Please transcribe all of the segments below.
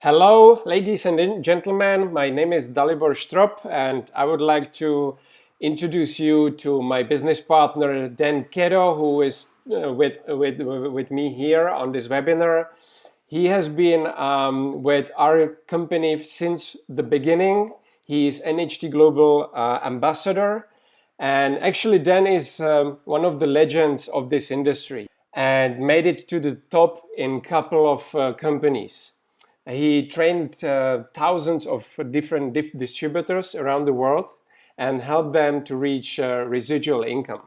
Hello, ladies and gentlemen. My name is Dalibor Strop, and I would like to introduce you to my business partner, Dan Kedo, who is with me here on this webinar. He has been with our company since the beginning. He is NHT Global Ambassador. And actually, Dan is one of the legends of this industry and made it to the top in a couple of companies. He trained thousands of different distributors around the world and helped them to reach residual income.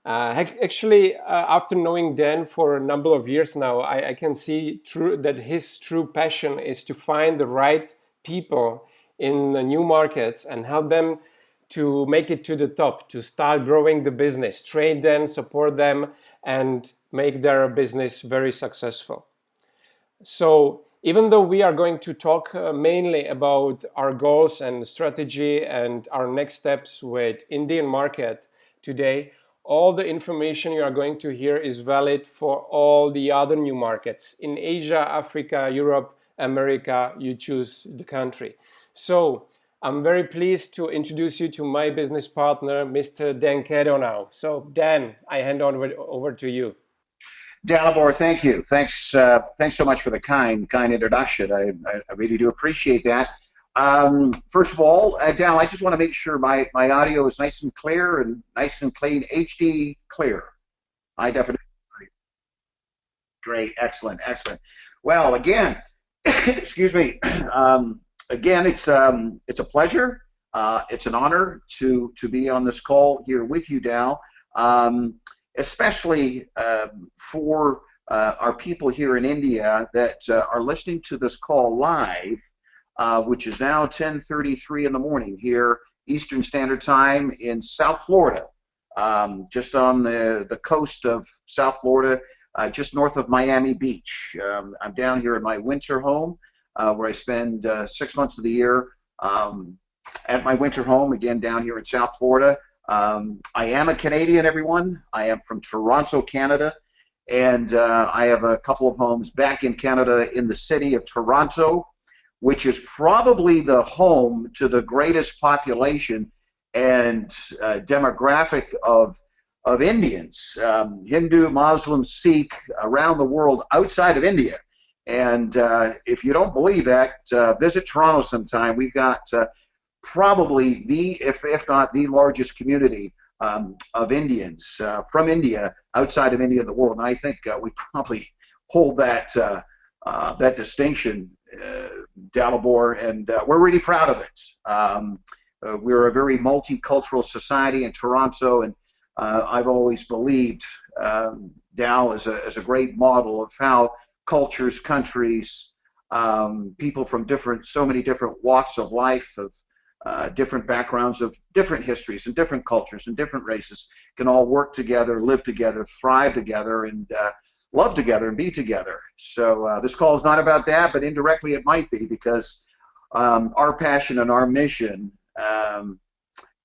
Actually, after knowing Dan for a number of years now, I can see that his true passion is to find the right people in the new markets and help them to make it to the top, to start growing the business, train them, support them, and make their business very successful. So even though we are going to talk mainly about our goals and strategy and our next steps with Indian market today, all the information you are going to hear is valid for all the other new markets in Asia, Africa, Europe, America. You choose the country. So I'm very pleased to introduce you to my business partner, Mr. Dan Kedo now. So Dan, I hand over to you. Dalibor, thank you. Thanks so much for the kind introduction. I really do appreciate that. First of all, Dal, I just want to make sure my audio is nice and clear and nice and clean, HD clear. High definition. Great, excellent. Well, again, excuse me. Again, it's a pleasure. It's an honor to be on this call here with you, Dal. Especially for our people here in India that are listening to this call live, which is now 10:33 in the morning here, Eastern Standard Time in South Florida, just on the coast of South Florida, just north of Miami Beach. I'm down here in my winter home where I spend 6 months of the year at my winter home, again, down here in South Florida. I am a Canadian, everyone. I am from Toronto, Canada, and I have a couple of homes back in Canada in the city of Toronto, which is probably the home to the greatest population and demographic of Indians, Hindu, Muslim, Sikh, around the world outside of India. And if you don't believe that, visit Toronto sometime. We've got probably if not the largest community of Indians from India, outside of India, in the world. And I think we probably hold that distinction, Dalibor, and we're really proud of it. We're a very multicultural society in Toronto, and I've always believed Dal is a great model of how cultures, countries, people from so many different walks of life, of different backgrounds, of different histories and different cultures and different races can all work together, live together, thrive together, and love together and be together. So this call is not about that, but indirectly it might be, because our passion and our mission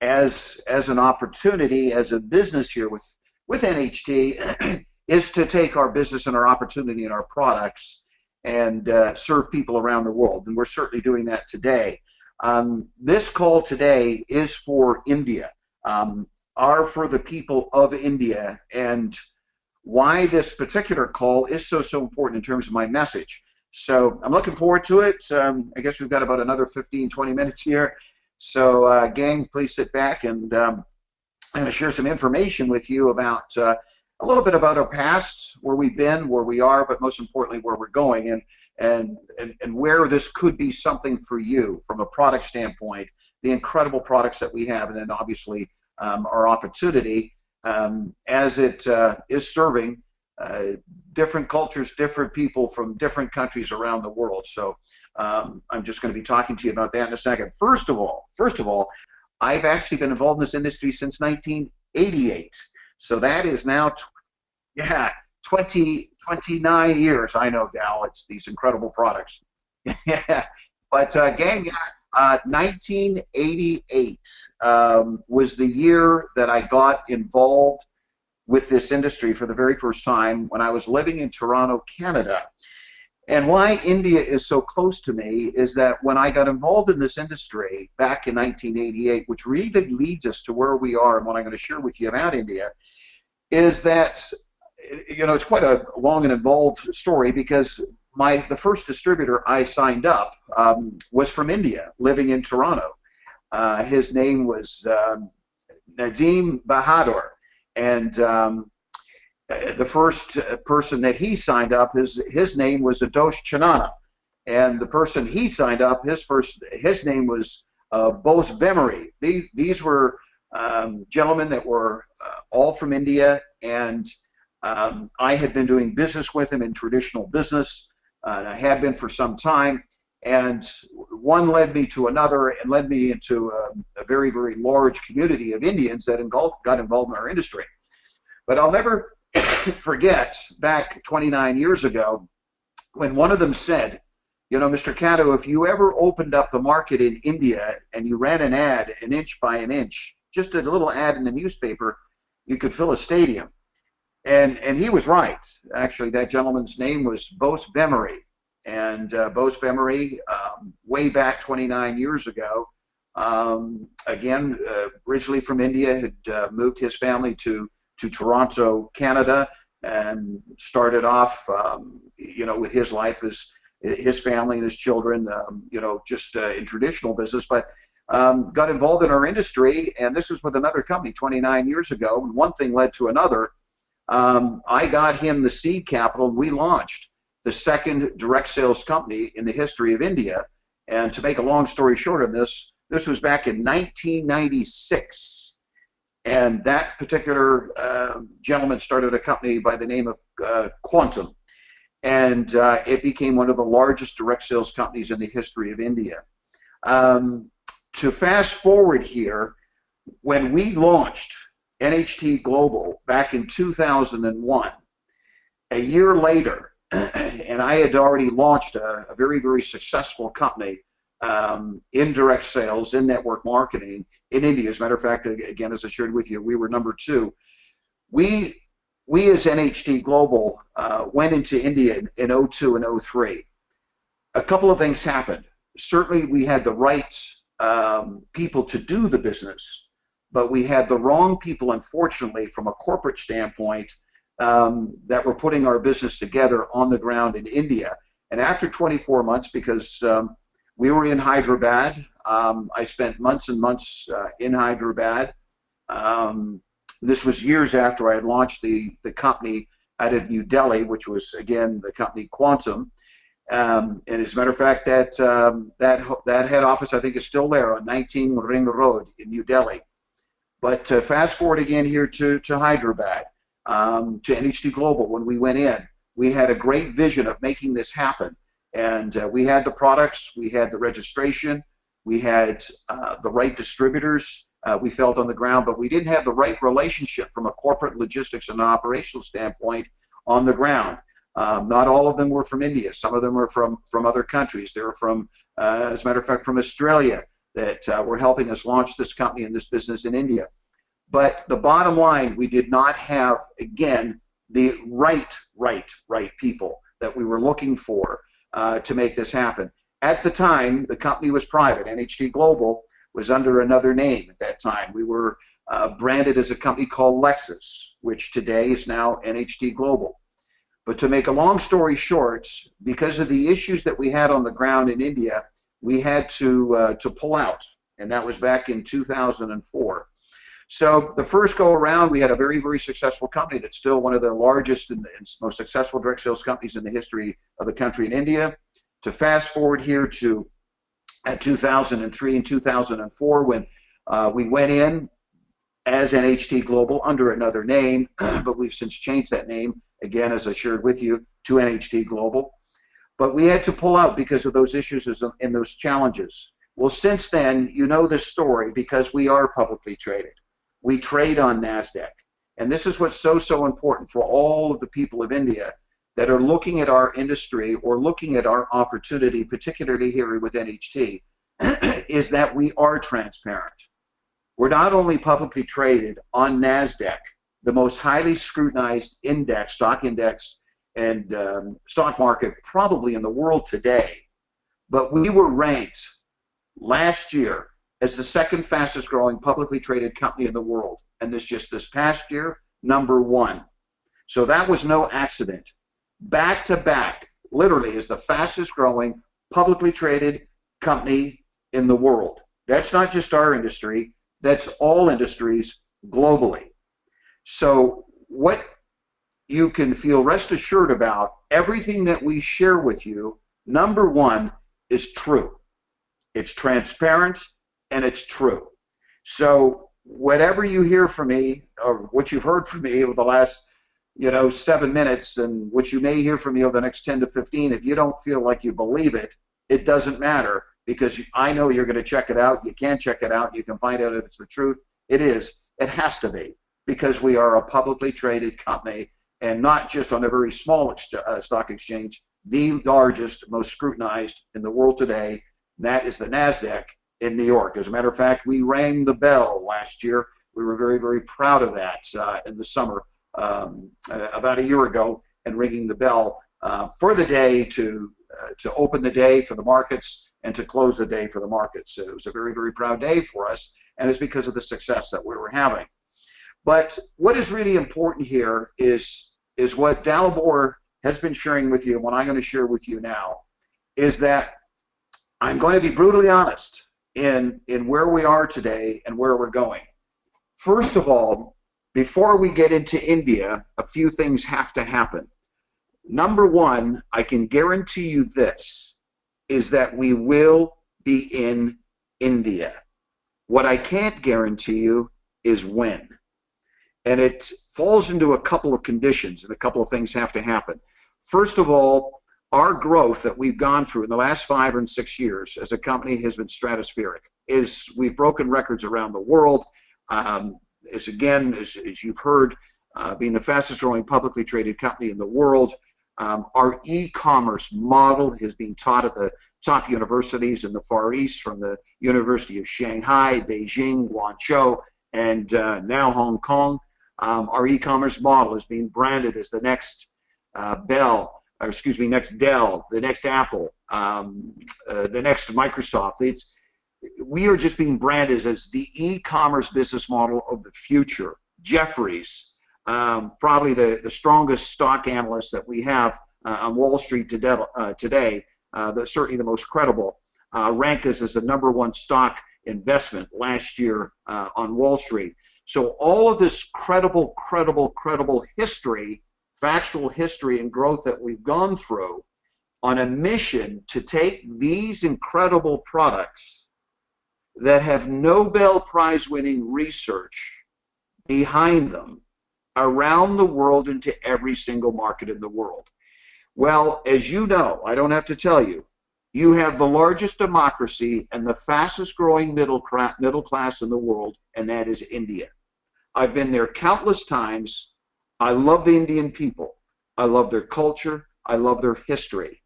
as an opportunity, as a business here with NHT, is to take our business and our opportunity and our products and serve people around the world. And we're certainly doing that today. This call today is for India, for the people of India, and why this particular call is so important in terms of my message. So I'm looking forward to it. I guess we've got about another 15-20 minutes here. So gang, please sit back, and I'm going to share some information with you about a little bit about our past, where we've been, where we are, but most importantly where we're going, and where this could be something for you from a product standpoint, the incredible products that we have, and then obviously our opportunity as it is serving different cultures, different people from different countries around the world. So I'm just going to be talking to you about that in a second. First of all, I've actually been involved in this industry since 1988. So that is now, 29 years. I know, Dal, it's these incredible products. Yeah, but gang, 1988 was the year that I got involved with this industry for the very first time, when I was living in Toronto, Canada. And why India is so close to me is that when I got involved in this industry back in 1988, which really leads us to where we are and what I'm going to share with you about India, is that, it's quite a long and involved story because the first distributor I signed up was from India, living in Toronto. His name was Nadeem Bahadur, and the first person that he signed up, his name was Adosh Chanana, and the person he signed up, his name was Bose Vemery. These were gentlemen that were all from India, and I had been doing business with them in traditional business, and I had been for some time, and one led me to another and led me into a very, very large community of Indians that got involved in our industry. But I'll never forget back 29 years ago when one of them said, Mr. Caddo, if you ever opened up the market in India and you ran an ad an inch by an inch, just a little ad in the newspaper, you could fill a stadium. And he was right. Actually, that gentleman's name was Bose Vemery. And Bose Vemery, way back 29 years ago, again, originally from India, had moved his family to Toronto, Canada, and started off, with his life as his family and his children, just in traditional business, but got involved in our industry, and this was with another company 29 years ago, and one thing led to another. I got him the seed capital, and we launched the second direct sales company in the history of India. And to make a long story short on this was back in 1996. And that particular gentleman started a company by the name of Quantum. And it became one of the largest direct sales companies in the history of India. To fast forward here, when we launched NHT Global back in 2001, a year later, and I had already launched a very, very successful company in direct sales, in network marketing in India. As a matter of fact, again, as I shared with you, we were number 2. We as NHT Global went into India in 02 and 03. A couple of things happened. Certainly, we had the right people to do the business, but we had the wrong people, unfortunately, from a corporate standpoint, that were putting our business together on the ground in India. And after 24 months, because we were in Hyderabad, I spent months and months in Hyderabad. This was years after I had launched the company out of New Delhi, which was, again, the company Quantum. And as a matter of fact, that head office, I think, is still there on 19 Ring Road in New Delhi. But fast forward again here to Hyderabad, to NHT Global. When we went in, we had a great vision of making this happen. And we had the products, we had the registration, we had the right distributors, we felt on the ground, but we didn't have the right relationship from a corporate logistics and an operational standpoint on the ground. Not all of them were from India. Some of them were from other countries. They were from, as a matter of fact, from Australia, that were helping us launch this company and this business in India. But the bottom line, we did not have, again, the right people that we were looking for to make this happen. At the time, the company was private. NHT Global was under another name at that time. We were branded as a company called Lexus, which today is now NHT Global. But to make a long story short, because of the issues that we had on the ground in India, we had to pull out, and that was back in 2004. So the first go around, we had a very, very successful company that's still one of the largest and most successful direct sales companies in the history of the country in India. To fast forward here to 2003 and 2004, when we went in as NHT Global under another name, but we've since changed that name, again, as I shared with you, to NHT Global. But we had to pull out because of those issues and those challenges. Well, since then, you know this story because we are publicly traded. We trade on NASDAQ. And this is what's so important for all of the people of India that are looking at our industry or looking at our opportunity, particularly here with NHT, is that we are transparent. We're not only publicly traded on NASDAQ, the most highly scrutinized index, stock index and stock market probably in the world today. But we were ranked last year as the second fastest growing publicly traded company in the world. And this past year, #1. So that was no accident. Back to back, literally, is the fastest growing publicly traded company in the world. That's not just our industry, that's all industries globally. So what you can feel rest assured about, everything that we share with you, #1, is true. It's transparent and it's true. So whatever you hear from me, or what you've heard from me over the last 7 minutes, and what you may hear from me over the next 10 to 15, if you don't feel like you believe it, it doesn't matter, because I know you're going to check it out. You can check it out. You can find out if it's the truth. It is. It has to be, because we are a publicly traded company, and not just on a very small stock exchange, the largest, most scrutinized in the world today. That is the NASDAQ in New York. As a matter of fact, we rang the bell last year. We were very, very proud of that in the summer, about a year ago, and ringing the bell for the day to open the day for the markets and to close the day for the markets. So it was a very, very proud day for us, and it's because of the success that we were having. But what is really important here is what Dalibor has been sharing with you, and what I'm going to share with you now, is that I'm going to be brutally honest in where we are today and where we're going. First of all, before we get into India, a few things have to happen. #1, I can guarantee you this, is that we will be in India. What I can't guarantee you is when. And it falls into a couple of conditions, and a couple of things have to happen. First of all, our growth that we've gone through in the last 5 or 6 years as a company has been stratospheric. We've broken records around the world. As you've heard, being the fastest growing publicly traded company in the world. Our e-commerce model has been taught at the top universities in the Far East, from the University of Shanghai, Beijing, Guangzhou, and now Hong Kong. Our e-commerce model is being branded as the next next Dell, the next Apple, the next Microsoft. We are just being branded as the e-commerce business model of the future. Jeffries, probably the strongest stock analyst that we have on Wall Street today, certainly the most credible, ranked us as the #1 stock investment last year on Wall Street. So all of this credible history, factual history and growth that we've gone through, on a mission to take these incredible products that have Nobel Prize winning research behind them around the world, into every single market in the world. Well, as you know, I don't have to tell you, you have the largest democracy and the fastest growing middle class in the world, and that is India. I've been there countless times. I love the Indian people. I love their culture. I love their history.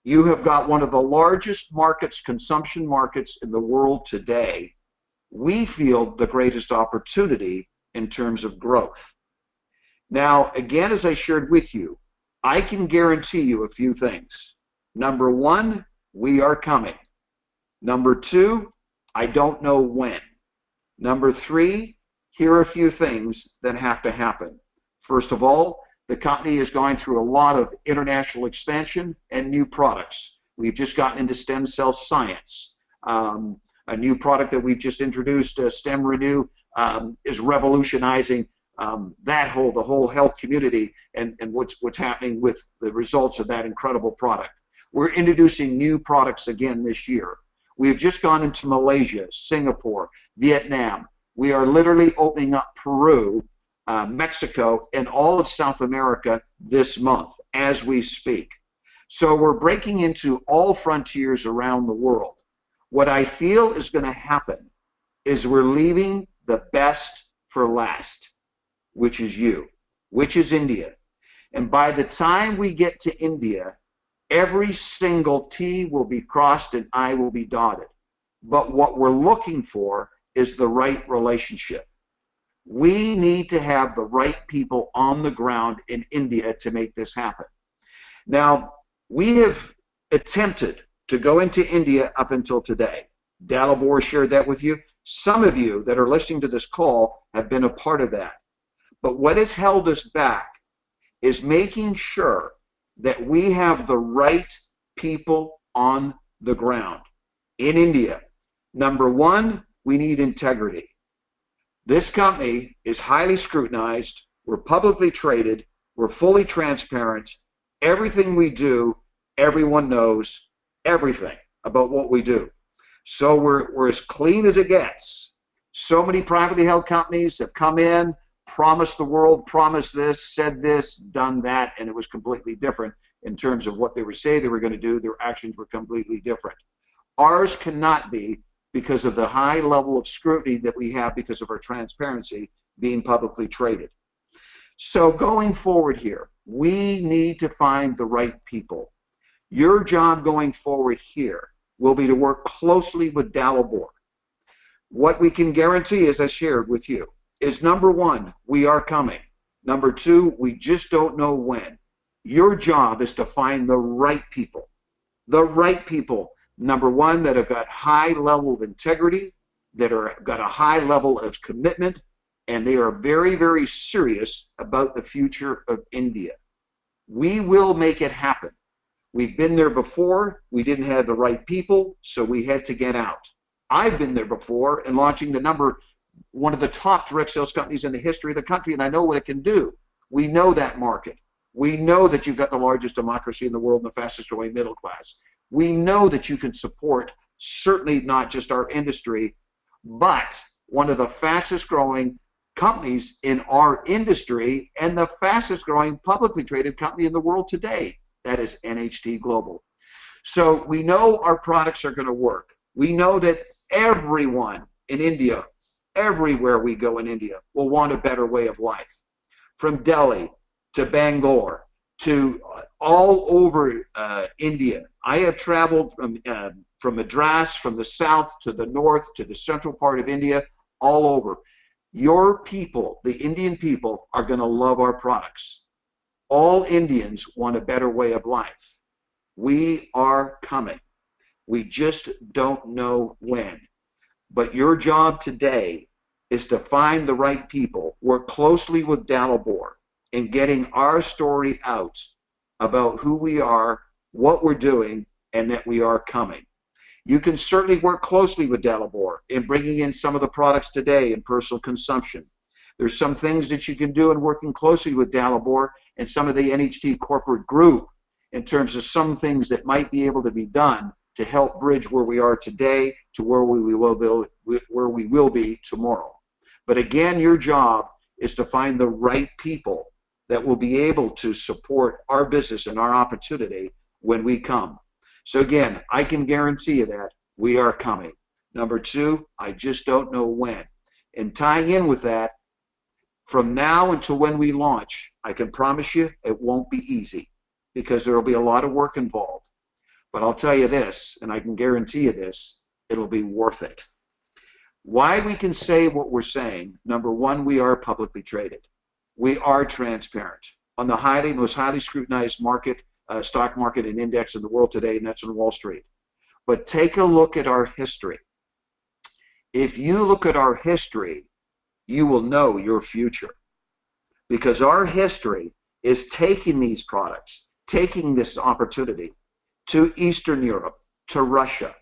You have got one of the largest markets, consumption markets in the world today. We feel the greatest opportunity in terms of growth. Now, again, as I shared with you, I can guarantee you a few things. #1, we are coming. #2, I don't know when. #3, here are a few things that have to happen. First of all, the company is going through a lot of international expansion and new products. We've just gotten into stem cell science. A new product that we've just introduced, Stem Renew, is revolutionizing the whole health community, and what's happening with the results of that incredible product. We're introducing new products again this year. We've just gone into Malaysia, Singapore, Vietnam. We are literally opening up Peru, Mexico, and all of South America this month as we speak. So we're breaking into all frontiers around the world. What I feel is going to happen is we're leaving the best for last, which is you, which is India. And by the time we get to India, every single T will be crossed and I will be dotted. But what we're looking for is the right relationship. We need to have the right people on the ground in India to make this happen. Now, we have attempted to go into India up until today. Dalibor shared that with you. Some of you that are listening to this call have been a part of that. But what has held us back is making sure that we have the right people on the ground in India. Number one, we need integrity. This company is highly scrutinized. We're publicly traded. We're fully transparent. Everything we do, everyone knows everything about what we do. So we're as clean as it gets. So many privately held companies have come in, promised the world, promised this, said this, done that, and it was completely different in terms of what they were saying they were going to do. Their actions were completely different. Ours cannot be, because of the high level of scrutiny that we have because of our transparency being publicly traded. So going forward here, we need to find the right people. Your job going forward here will be to work closely with Dalibor. What we can guarantee, as I shared with you, is number one, we are coming. Number two, we just don't know when. Your job is to find the right people. The right people, number one, that have got high level of integrity, that are got a high level of commitment, and they are very, very serious about the future of India. We will make it happen. We've been there before. We didn't have the right people, so we had to get out. I've been there before and launching one of the top direct sales companies in the history of the country, and I know what it can do. We know that market. We know that you've got the largest democracy in the world and the fastest growing middle class. We know that you can support certainly not just our industry, but one of the fastest growing companies in our industry and the fastest growing publicly traded company in the world today. That is NHT Global. So we know our products are going to work. We know that everyone in India, everywhere we go in India, will want a better way of life. From Delhi to Bangalore to all over India. I have traveled from Madras, from the south to the north to the central part of India, all over. Your people, the Indian people, are going to love our products. All Indians want a better way of life. We are coming. We just don't know when. But your job today is to find the right people, work closely with Dalibor in getting our story out about who we are, what we're doing, and that we are coming. You can certainly work closely with Dalibor in bringing in some of the products today in personal consumption. There's some things that you can do in working closely with Dalibor and some of the NHT corporate group in terms of some things that might be able to be done to help bridge where we are today to where we will be tomorrow. But again, your job is to find the right people that will be able to support our business and our opportunity when we come. So again, I can guarantee you that we are coming. Number two, I just don't know when. And tying in with that, from now until when we launch, I can promise you it won't be easy because there will be a lot of work involved. But I'll tell you this, and I can guarantee you this, it'll be worth it. Why we can say what we're saying, number one, we are publicly traded. We are transparent on the most highly scrutinized market, stock market and index in the world today, and that's on Wall Street. But take a look at our history. If you look at our history, you will know your future. Because our history is taking these products, taking this opportunity to Eastern Europe, to Russia,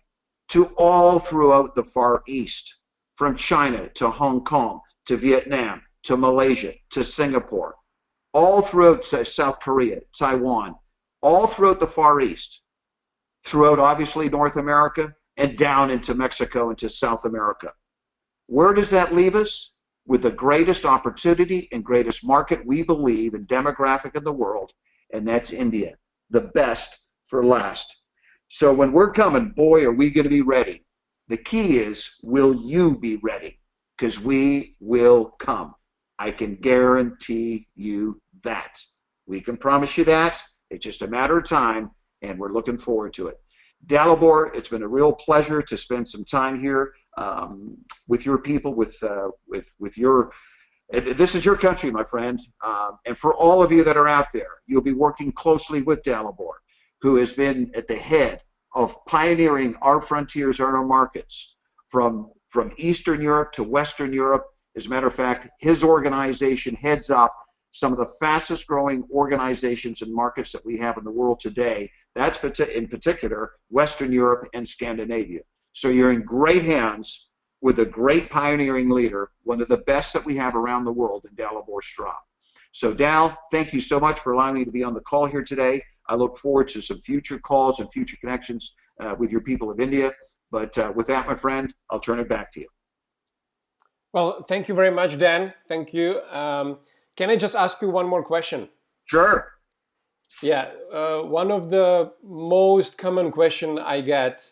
to all throughout the Far East, from China to Hong Kong, to Vietnam, to Malaysia, to Singapore, all throughout South Korea, Taiwan, all throughout the Far East, throughout obviously North America, and down into Mexico, into South America. Where does that leave us? With the greatest opportunity and greatest market we believe in demographic in the world, and that's India, the best for last. So when we're coming, boy, are we going to be ready. The key is, will you be ready? Because we will come. I can guarantee you that. We can promise you that. It's just a matter of time, and we're looking forward to it. Dalibor, it's been a real pleasure to spend some time here with your people, with your This is your country, my friend. And for all of you that are out there, you'll be working closely with Dalibor, who has been at the head of pioneering our frontiers, our markets, from Eastern Europe to Western Europe. As a matter of fact, his organization heads up some of the fastest growing organizations and markets that we have in the world today. That's in particular Western Europe and Scandinavia. So you're in great hands with a great pioneering leader, one of the best that we have around the world in Dalibor Straub. So Dal, thank you so much for allowing me to be on the call here today. I look forward to some future calls and future connections with your people of India. But with that, my friend, I'll turn it back to you. Well, thank you very much, Dan. Thank you. Can I just ask you one more question? Sure. Yeah, one of the most common question I get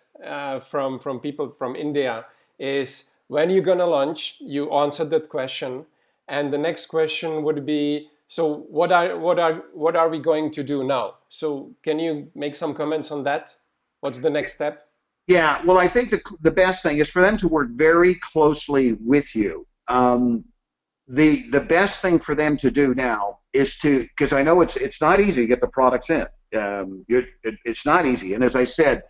from people from India is, when you're gonna launch? You answered that question, and the next question would be, so what are we going to do now? So can you make some comments on that? What's the next step? Yeah, well, I think the best thing is for them to work very closely with you. The best thing for them to do now is to, because I know it's not easy to get the products in. It's not easy, and as I said,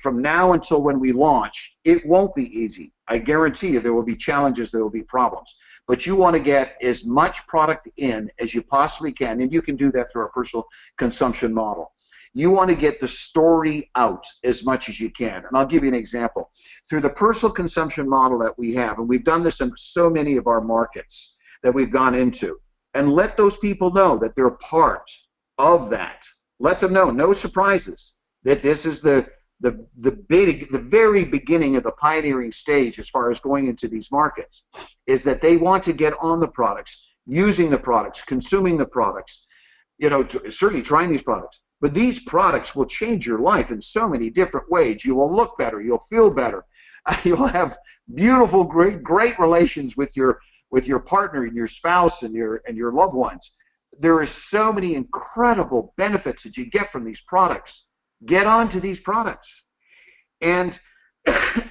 from now until when we launch, it won't be easy. I guarantee you there will be challenges, there will be problems. But you want to get as much product in as you possibly can, and you can do that through our personal consumption model. You want to get the story out as much as you can. And I'll give you an example. Through the personal consumption model that we have, and we've done this in so many of our markets that we've gone into, and let those people know that they're part of that. Let them know, no surprises, that this is the very beginning of the pioneering stage as far as going into these markets, is that they want to get on the products, using the products, consuming the products, certainly trying these products. But these products will change your life in so many different ways. You will look better. You'll feel better. You'll have beautiful, great relations with your partner and your spouse and your loved ones. There are so many incredible benefits that you get from these products. Get onto these products. And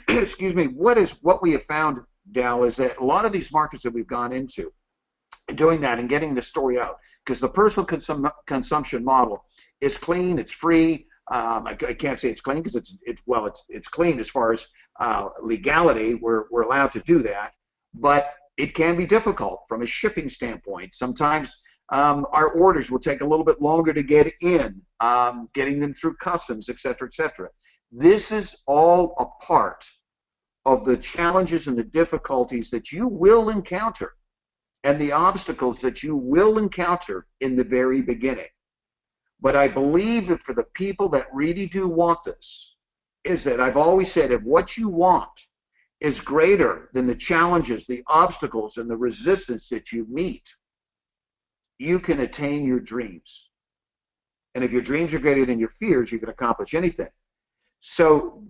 excuse me, what we have found, Dal, is that a lot of these markets that we've gone into, doing that and getting the story out, because the personal consumption model is clean, it's free. I can't say it's clean because it's clean as far as legality. We're allowed to do that, but it can be difficult from a shipping standpoint. Sometimes our orders will take a little bit longer to get in, getting them through customs, et cetera, et cetera. This is all a part of the challenges and the difficulties that you will encounter and the obstacles that you will encounter in the very beginning. But I believe that for the people that really do want this, is that I've always said, if what you want is greater than the challenges, the obstacles, and the resistance that you meet, you can attain your dreams. And if your dreams are greater than your fears, you can accomplish anything. So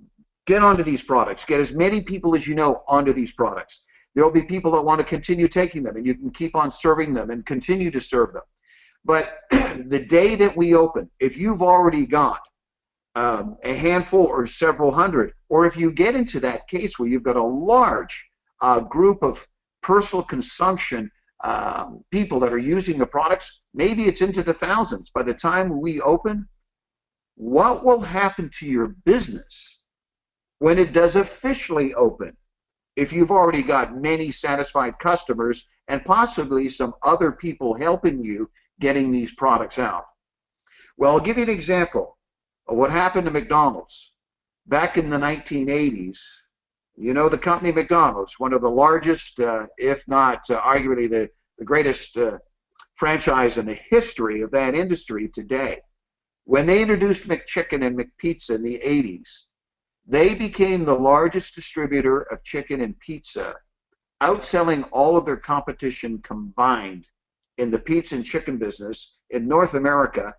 get onto these products. Get as many people as you know onto these products. There will be people that want to continue taking them, and you can keep on serving them and continue to serve them. But the day that we open, if you've already got a handful or several hundred, or if you get into that case where you've got a large group of personal consumption people that are using the products, maybe it's into the thousands. By the time we open, what will happen to your business when it does officially open? If you've already got many satisfied customers and possibly some other people helping you getting these products out. Well, I'll give you an example of what happened to McDonald's back in the 1980s. You know the company McDonald's, one of the largest, if not arguably the greatest franchise in the history of that industry today. When they introduced McChicken and McPizza in the 80s, they became the largest distributor of chicken and pizza, outselling all of their competition combined in the pizza and chicken business in North America.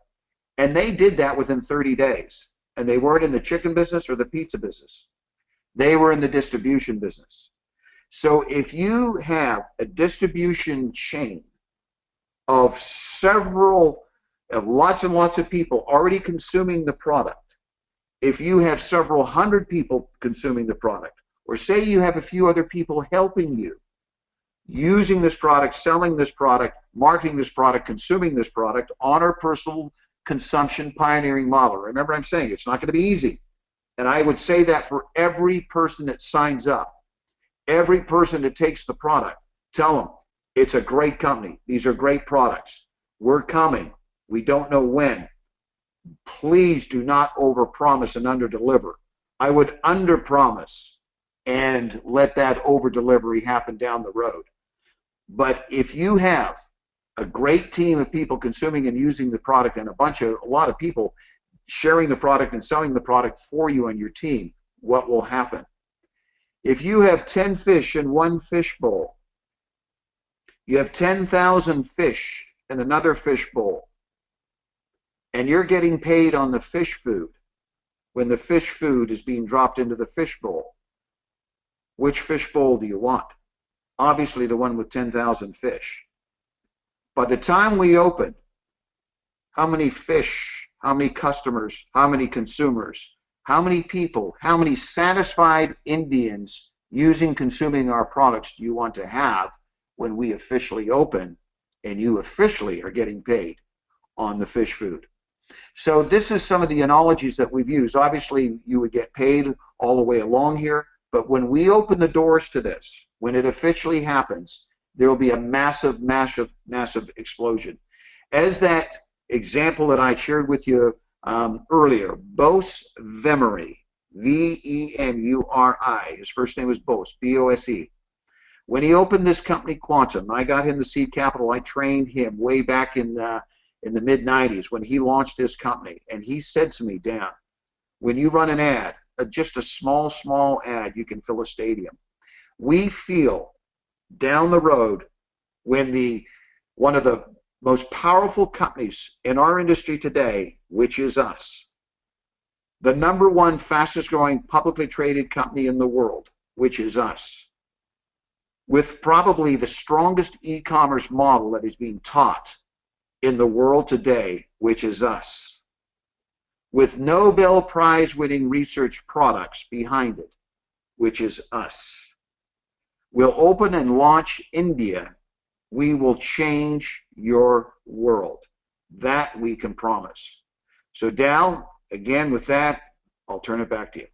And they did that within 30 days. And they weren't in the chicken business or the pizza business. They were in the distribution business. So if you have a distribution chain of lots and lots of people already consuming the product, if you have several hundred people consuming the product, or say you have a few other people helping you, using this product, selling this product, marketing this product, consuming this product on our personal consumption pioneering model. Remember, I'm saying it's not going to be easy. And I would say that for every person that signs up, every person that takes the product, tell them it's a great company. These are great products. We're coming. We don't know when. Please do not overpromise and underdeliver. I would underpromise and let that over-delivery happen down the road. But if you have a great team of people consuming and using the product and a lot of people sharing the product and selling the product for you and your team, what will happen? If you have 10 fish in one fish bowl, you have 10,000 fish in another fish bowl, and you're getting paid on the fish food when the fish food is being dropped into the fish bowl, which fish bowl do you want? Obviously the one with 10,000 fish. By the time we open, how many fish, how many customers, how many consumers, how many people, how many satisfied Indians consuming our products do you want to have when we officially open and you officially are getting paid on the fish food? So this is some of the analogies that we've used. Obviously, you would get paid all the way along here, but when we open the doors to this, when it officially happens, there will be a massive, massive, massive explosion. As that example that I shared with you earlier, Bose Vemuri, Vemuri, his first name was Bose, B-O-S-E. When he opened this company, Quantum, I got him the seed capital. I trained him way back in the mid-90s when he launched his company. And he said to me, Dan, when you run an ad, just a small ad, you can fill a stadium. We feel down the road when one of the most powerful companies in our industry today, which is us, the #1 fastest growing publicly traded company in the world, which is us, with probably the strongest e-commerce model that is being taught in the world today, which is us, with Nobel Prize winning research products behind it, which is us. We'll open and launch India. We will change your world. That we can promise. So Dal, again with that, I'll turn it back to you.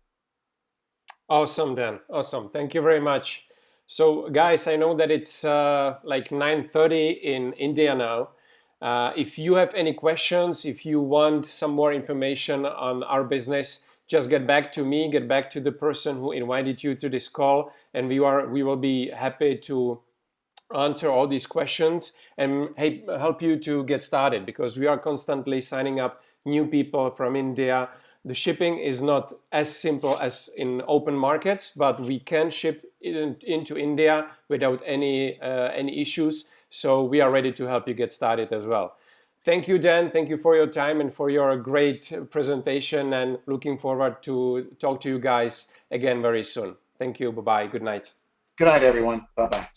Awesome, Dan. Awesome. Thank you very much. So guys, I know that it's like 9:30 in India now. If you have any questions, if you want some more information on our business, just get back to me, get back to the person who invited you to this call, and we will be happy to answer all these questions and help you to get started, because we are constantly signing up new people from India. The shipping is not as simple as in open markets, but we can ship into India without any issues. So we are ready to help you get started as well. Thank you, Dan. Thank you for your time and for your great presentation, and looking forward to talk to you guys again very soon. Thank you. Bye-bye. Good night. Good night, everyone. Bye-bye.